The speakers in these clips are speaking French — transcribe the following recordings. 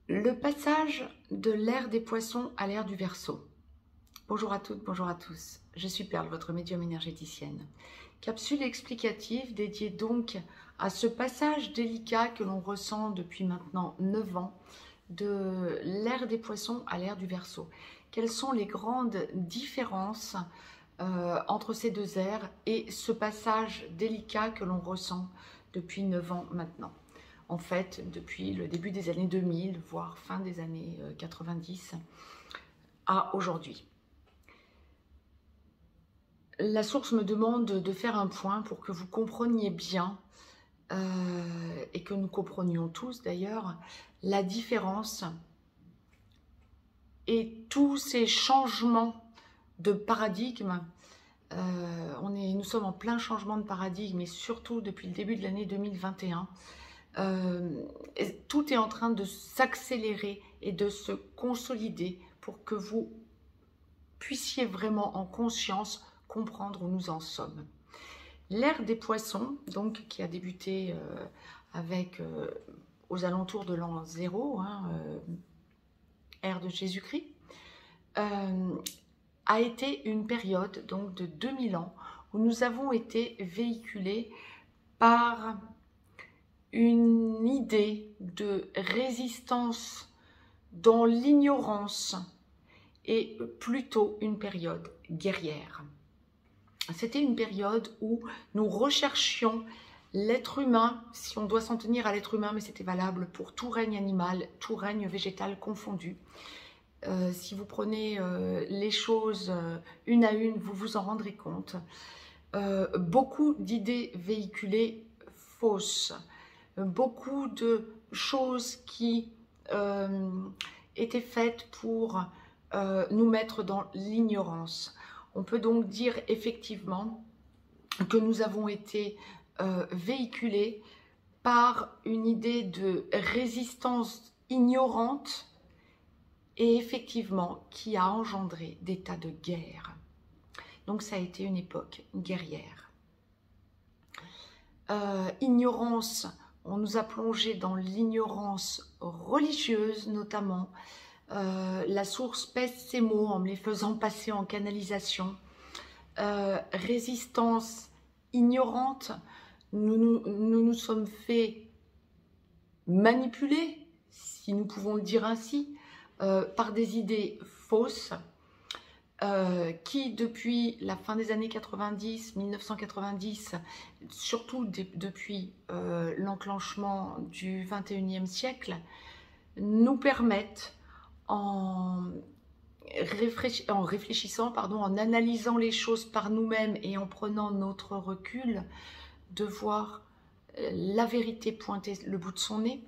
Le passage de l'ère des poissons à l'ère du Verseau. Bonjour à toutes, bonjour à tous. Je suis Perle, votre médium énergéticienne. Capsule explicative dédiée donc à ce passage délicat que l'on ressent depuis maintenant 9 ans de l'ère des poissons à l'ère du Verseau. Quelles sont les grandes différences entre ces deux ères et ce passage délicat que l'on ressent depuis 9 ans maintenant? En fait, depuis le début des années 2000, voire fin des années 90, à aujourd'hui. La source me demande de faire un point pour que vous compreniez bien, et que nous comprenions tous d'ailleurs, la différence et tous ces changements de paradigme. Nous sommes en plein changement de paradigme, et surtout depuis le début de l'année 2021. Tout est en train de s'accélérer et de se consolider pour que vous puissiez vraiment en conscience comprendre où nous en sommes. L'ère des poissons, donc, qui a débuté aux alentours de l'an 0, ère de Jésus-Christ, a été une période donc de 2000 ans où nous avons été véhiculés par une idée de résistance dans l'ignorance et plutôt une période guerrière. C'était une période où nous recherchions l'être humain, si on doit s'en tenir à l'être humain, mais c'était valable pour tout règne animal, tout règne végétal confondu. Si vous prenez les choses une à une, vous vous en rendrez compte. Beaucoup d'idées véhiculées fausses, beaucoup de choses qui étaient faites pour nous mettre dans l'ignorance. On peut donc dire effectivement que nous avons été véhiculés par une idée de résistance ignorante et effectivement qui a engendré des tas de guerres. Donc ça a été une époque guerrière. Ignorance, on nous a plongé dans l'ignorance religieuse notamment. La source pèse ses mots en me les faisant passer en canalisation. Résistance ignorante, nous sommes fait manipuler, si nous pouvons le dire ainsi, par des idées fausses qui, depuis la fin des années 90, 1990, surtout depuis l'enclenchement du 21e siècle, nous permettent, en réfléchissant, en analysant les choses par nous-mêmes et en prenant notre recul, de voir la vérité pointer le bout de son nez,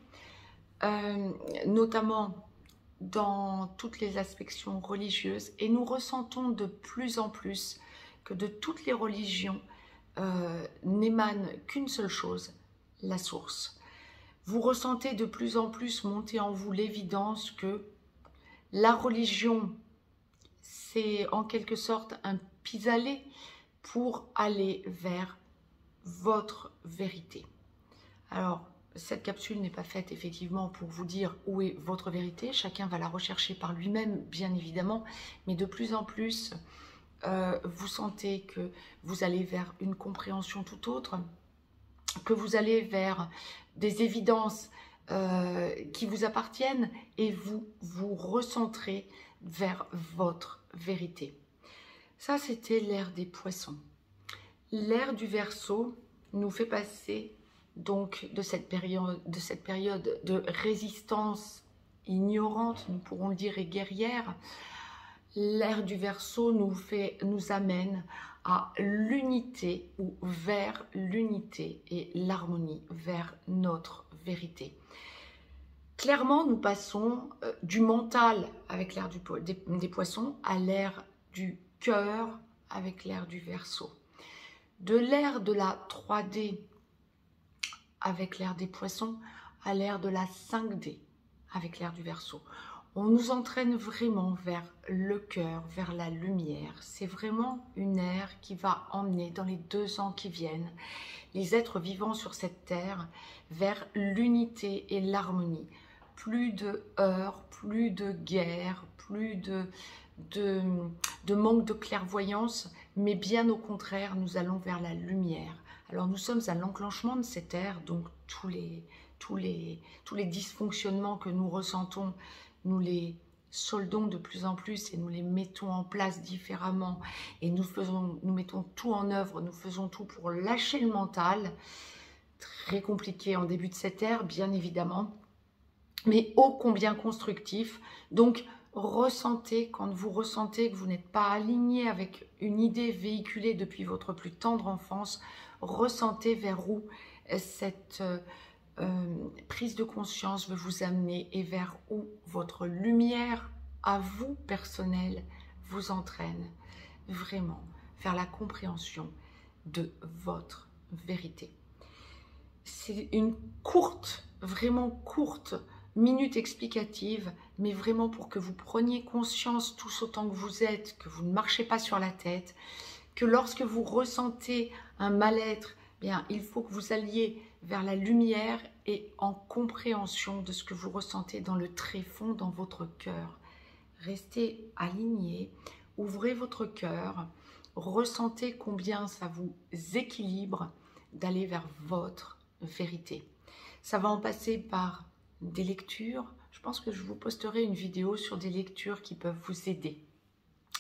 notamment dans toutes les aspections religieuses. Et nous ressentons de plus en plus que de toutes les religions n'émane qu'une seule chose, la source. Vous ressentez de plus en plus monter en vous l'évidence que la religion, c'est en quelque sorte un pis-aller pour aller vers votre vérité. Alors, cette capsule n'est pas faite effectivement pour vous dire où est votre vérité. Chacun va la rechercher par lui-même, bien évidemment. Mais de plus en plus, vous sentez que vous allez vers une compréhension tout autre, que vous allez vers des évidences qui vous appartiennent et vous vous recentrez vers votre vérité. Ça, c'était l'ère des poissons. L'ère du Verseau nous fait passer donc de cette période de résistance ignorante, nous pourrons le dire, et guerrière. L'ère du Verseau nous amène à l'unité ou vers l'unité et l'harmonie, vers notre vérité. Clairement, nous passons du mental avec l'ère des poissons à l'ère du cœur avec l'ère du Verseau. De l'ère de la 3D avec l'ère des poissons à l'ère de la 5D avec l'ère du Verseau. On nous entraîne vraiment vers le cœur, vers la lumière. C'est vraiment une ère qui va emmener dans les 2 ans qui viennent les êtres vivants sur cette terre vers l'unité et l'harmonie. plus de heurts, plus de guerres, plus de manque de clairvoyance, mais bien au contraire, nous allons vers la lumière. Alors nous sommes à l'enclenchement de cette ère, donc tous les dysfonctionnements que nous ressentons, nous les soldons de plus en plus et nous les mettons en place différemment et nous mettons tout en œuvre, nous faisons tout pour lâcher le mental. Très compliqué en début de cette ère, bien évidemment, mais ô combien constructif. Donc, ressentez, quand vous ressentez que vous n'êtes pas aligné avec une idée véhiculée depuis votre plus tendre enfance, ressentez vers où cette prise de conscience veut vous amener et vers où votre lumière à vous personnelle vous entraîne vraiment vers la compréhension de votre vérité. C'est une courte, vraiment courte minute explicative, mais vraiment pour que vous preniez conscience tous autant que vous êtes, que vous ne marchez pas sur la tête, que lorsque vous ressentez un mal-être, bien, il faut que vous alliez vers la lumière et en compréhension de ce que vous ressentez dans le tréfonds, dans votre cœur. Restez aligné, ouvrez votre cœur, ressentez combien ça vous équilibre d'aller vers votre vérité. Ça va en passer par des lectures. Je pense que je vous posterai une vidéo sur des lectures qui peuvent vous aider.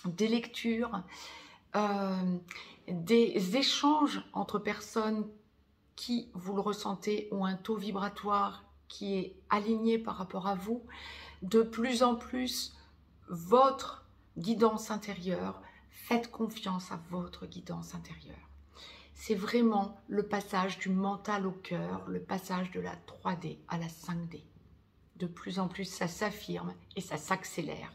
Des lectures, des échanges entre personnes qui, vous le ressentez, ont un taux vibratoire qui est aligné par rapport à vous. De plus en plus, votre guidance intérieure, faites confiance à votre guidance intérieure. C'est vraiment le passage du mental au cœur, le passage de la 3D à la 5D. De plus en plus, ça s'affirme et ça s'accélère.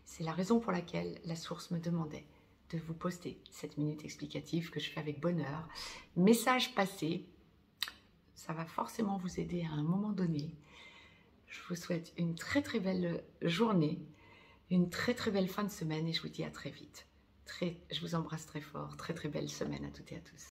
C'est la raison pour laquelle la source me demandait de vous poster cette minute explicative que je fais avec bonheur. Message passé, ça va forcément vous aider à un moment donné. Je vous souhaite une très très belle journée, une très très belle fin de semaine et je vous dis à très vite. Je vous embrasse très fort, très très belle semaine à toutes et à tous.